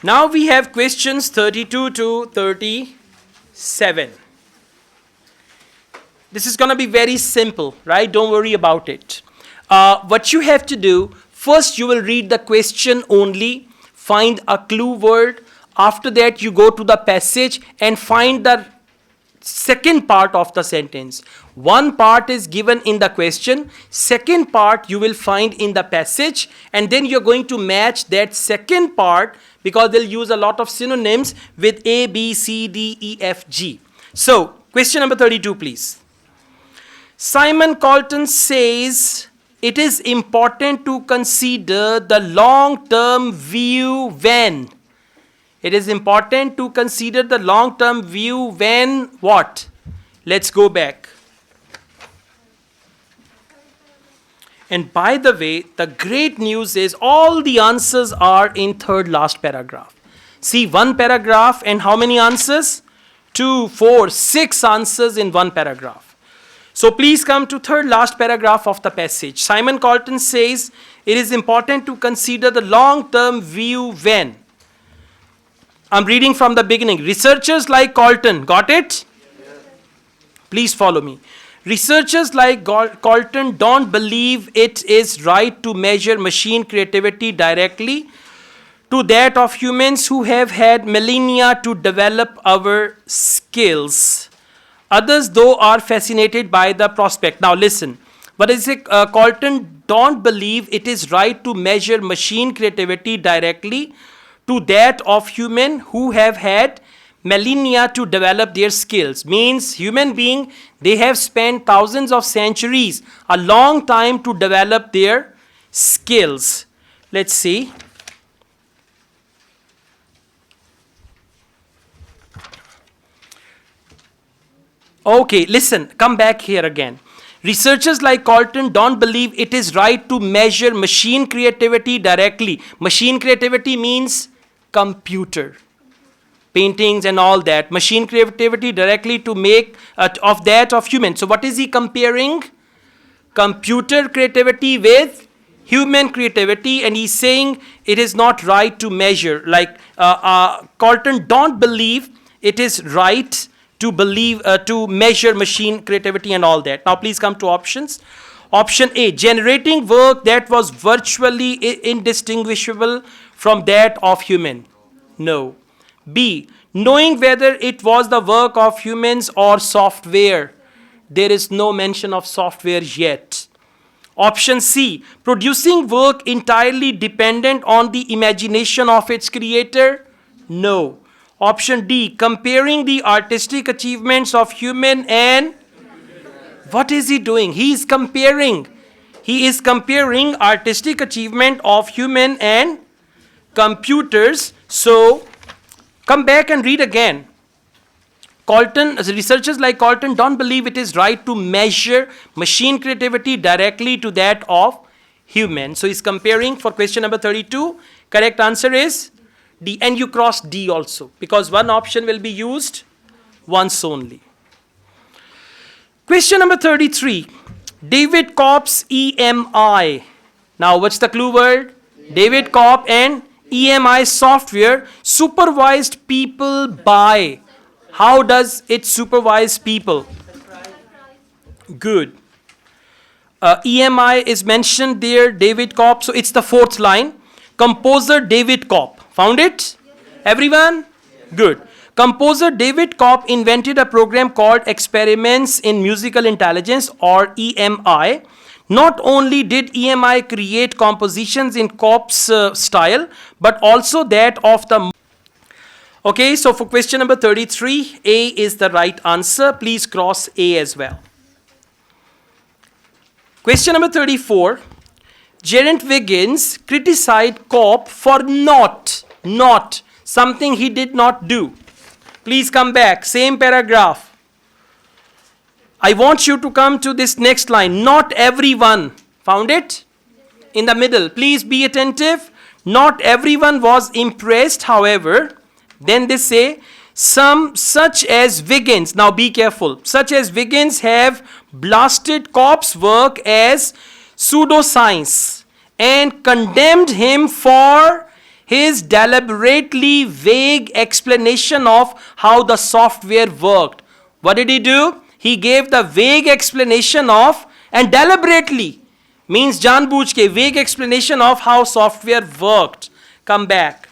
Now we have questions 32 to 37. This is going to be very simple, right? Don't worry about it. What you have to do, first you will read the question only, find a clue word. After that, you go to the passage and find the second part of the sentence. One part is given in the question, second part you will find in the passage, and then you're going to match that second part because they'll use a lot of synonyms with A, B, C, D, E, F, G. So, question number 32, please. Simon Colton says it is important to consider the long-term view when. It is important to consider the long-term view when what? Let's go back. And by the way, the great news is all the answers are in third last paragraph. See, one paragraph and how many answers? 2, 4, 6 answers in one paragraph. So please come to third last paragraph of the passage. Simon Colton says it is important to consider the long-term view when. I'm reading from the beginning. Researchers like Colton, got it? Yes. Please follow me. Researchers like Colton don't believe it is right to measure machine creativity directly to that of humans who have had millennia to develop our skills. Others, though, are fascinated by the prospect. Now listen, what is it? Colton don't believe it is right to measure machine creativity directly to that of human who have had millennia to develop their skills. Means human being, they have spent thousands of centuries, a long time to develop their skills. Let's see. Okay, listen, come back here again. Researchers like Colton don't believe it is right to measure machine creativity directly. Machine creativity means computer, paintings and all that. Machine creativity directly to make of that of human. So what is he comparing? Computer creativity with human creativity, and he's saying it is not right to measure. Like Colton don't believe it is right to measure machine creativity and all that. Now please come to options. Option A, generating work that was virtually indistinguishable from that of human. No. B, knowing whether it was the work of humans or software. There is no mention of software yet. Option C, producing work entirely dependent on the imagination of its creator. No. Option D, comparing the artistic achievements of human and what is he doing? He is comparing artistic achievement of human and computers. So come back and read again. Researchers like Colton don't believe it is right to measure machine creativity directly to that of human. So he's comparing for question number 32. Correct answer is D, and you cross D also because one option will be used once only. Question number 33. David Kopp's EMI. Now what's the clue word? David Kopp and EMI software supervised people by. How does it supervise people? Good. EMI is mentioned there, David Kopp. So it's the fourth line. Composer David Kopp. Found it? Everyone? Good. Composer David Kopp invented a program called Experiments in Musical Intelligence or EMI. Not only did EMI create compositions in Kopp's style, but also that of the... Okay, so for question number 33, A is the right answer. Please cross A as well. Question number 34. Gerent Wiggins criticized Kopp for not something he did not do. Please come back, same paragraph. I want you to come to this next line. Not everyone. Found it? In the middle. Please be attentive. Not everyone was impressed, however. Then they say, some such as Wiggins. Now be careful. Such as Wiggins have blasted Kopp's work as pseudoscience and condemned him for his deliberately vague explanation of how the software worked. What did he do? He gave the vague explanation of, and deliberately means janbooch ke, vague explanation of how software worked. Come back.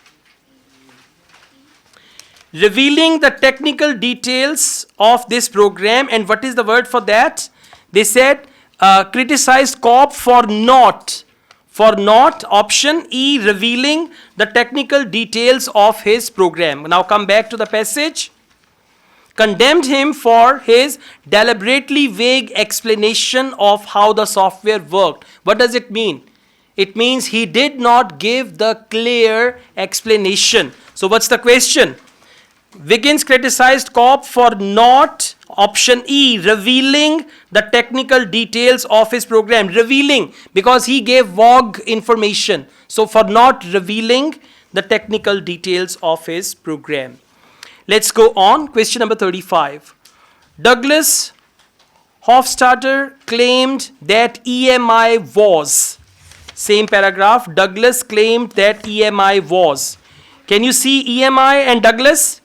Revealing the technical details of this program, and what is the word for that? They said criticized Cobb for not, option E, revealing the technical details of his program. Now come back to the passage. Condemned him for his deliberately vague explanation of how the software worked. What does it mean? It means he did not give the clear explanation. So what's the question? Wiggins criticized Cobb for not, option E, revealing the technical details of his program. Revealing, because he gave vague information. So for not revealing the technical details of his program. Let's go on. Question number 35. Douglas Hofstadter claimed that EMI was. Same paragraph. Douglas claimed that EMI was. Can you see EMI and Douglas?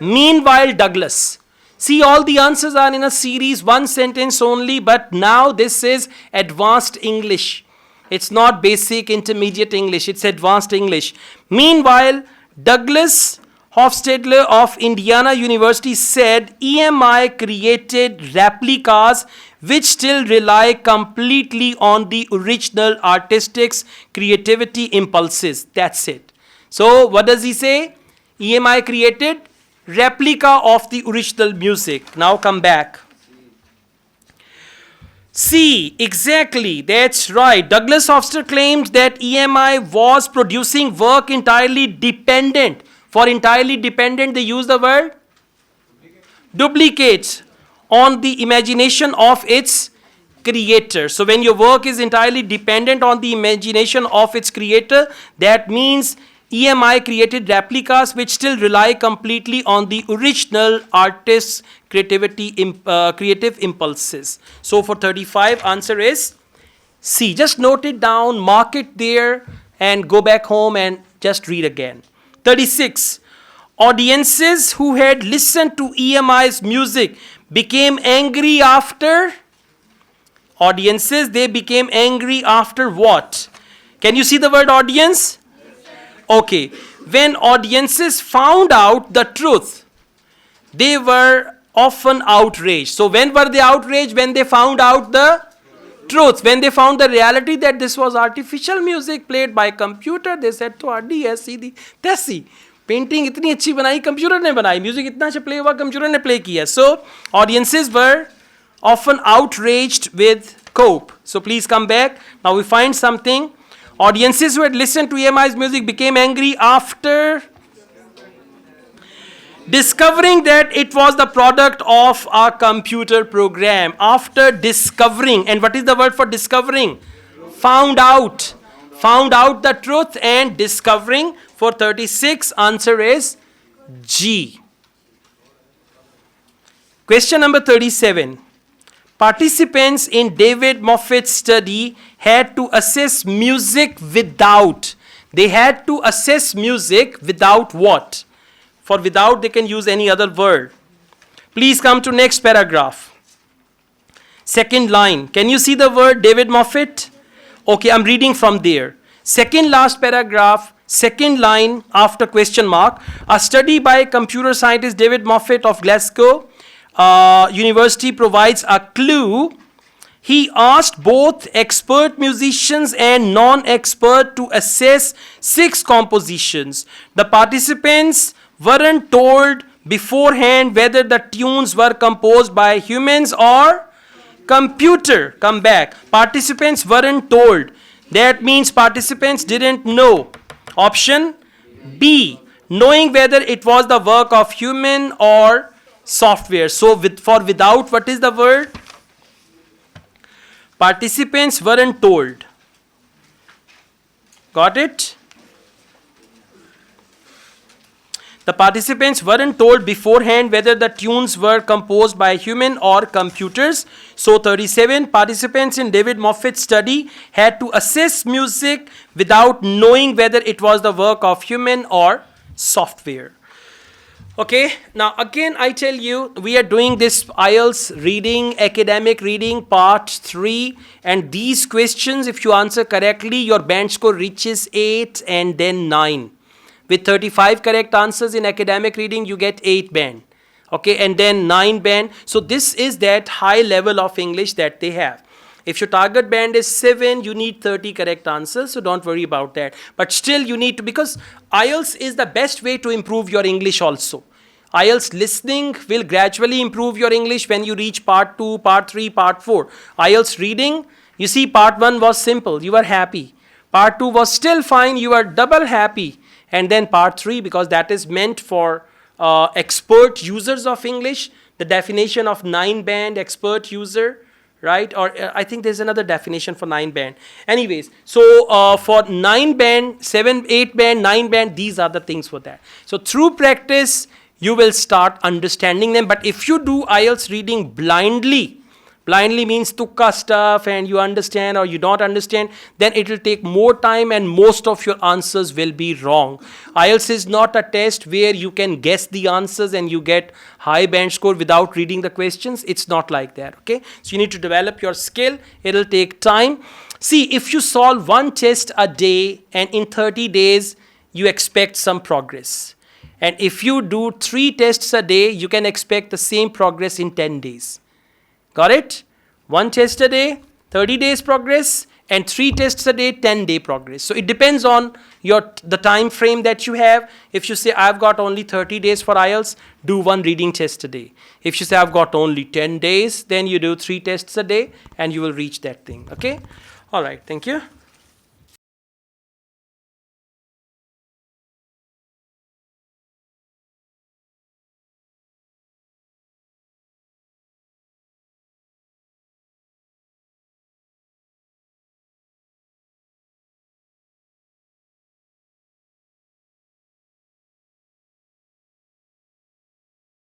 Meanwhile, Douglas. See, all the answers are in a series, one sentence only, but now this is advanced English. It's not basic intermediate English, it's advanced English. Meanwhile, Douglas Hofstadter of Indiana University said EMI created replicas which still rely completely on the original artistic's creativity impulses. That's it. So, what does he say? EMI created replica of the original music. Now come back. C, exactly, that's right. Douglas Hofstadter claimed that EMI was producing work entirely dependent. For entirely dependent, they use the word duplicate on the imagination of its creator. So when your work is entirely dependent on the imagination of its creator, that means EMI created replicas which still rely completely on the original artist's creative impulses. So for 35, answer is C. Just note it down, mark it there, and go back home and just read again. 36. Audiences who had listened to EMI's music became angry after. Audiences, they became angry after what? Can you see the word audience? Okay, when audiences found out the truth, they were often outraged. So when were they outraged? When they found out the truth. When they found the reality that this was artificial music played by computer, they said, तो आड़ी है सीधी तैसी painting इतनी अच्छी बनाई computer ने बनाई, music इतना अच्छा प्ले हुआ कंप्यूटर ने प्ले किया. So audiences were often outraged with Cope. So please come back. Now we find something. Audiences who had listened to EMI's music became angry after discovering that it was the product of a computer program. After discovering, and what is the word for discovering? Found out. Found out the truth and discovering. For 36, answer is G. Question number 37. Participants in David Moffat's study had to assess music without. They had to assess music without what? For without, they can use any other word. Please come to next paragraph. Second line. Can you see the word David Moffat? Okay, I'm reading from there. Second last paragraph, second line after question mark. A study by computer scientist David Moffat of Glasgow University provides a clue. He asked both expert musicians and non-expert to assess 6 compositions. The participants weren't told beforehand whether the tunes were composed by humans or computer. Come back. Participants weren't told. That means participants didn't know. Option B, knowing whether it was the work of human or software. So for without, what is the word? Participants weren't told. Got it? The participants weren't told beforehand whether the tunes were composed by human or computers. So 37 participants in David Moffat's study had to assess music without knowing whether it was the work of human or software. Okay, now again I tell you, we are doing this IELTS reading, academic reading part 3, and these questions, if you answer correctly, your band score reaches 8 and then 9. With 35 correct answers in academic reading, you get 8 band. Okay, and then 9 band. So this is that high level of English that they have. If your target band is 7, you need 30 correct answers, so don't worry about that. But still you need to, because IELTS is the best way to improve your English also. IELTS listening will gradually improve your English when you reach part 2, part 3, part 4. IELTS reading, you see part 1 was simple, you were happy. Part 2 was still fine, you are double happy. And then part 3, because that is meant for expert users of English, the definition of 9 band expert user, right? Or I think there's another definition for 9 band. Anyways, so for 9 band, 7, 8 band, 9 band, these are the things for that. So through practice, you will start understanding them. But if you do IELTS reading blindly means tukka stuff and you understand or you don't understand, then it will take more time and most of your answers will be wrong. IELTS is not a test where you can guess the answers and you get high band score without reading the questions. It's not like that, okay? So you need to develop your skill. It'll take time. See, if you solve 1 test a day and in 30 days, you expect some progress. And if you do 3 tests a day, you can expect the same progress in 10 days. Got it? 1 test a day, 30 days progress, and 3 tests a day, 10-day progress. So it depends on the time frame that you have. If you say, I've got only 30 days for IELTS, do 1 reading test a day. If you say, I've got only 10 days, then you do 3 tests a day, and you will reach that thing. Okay? All right. Thank you.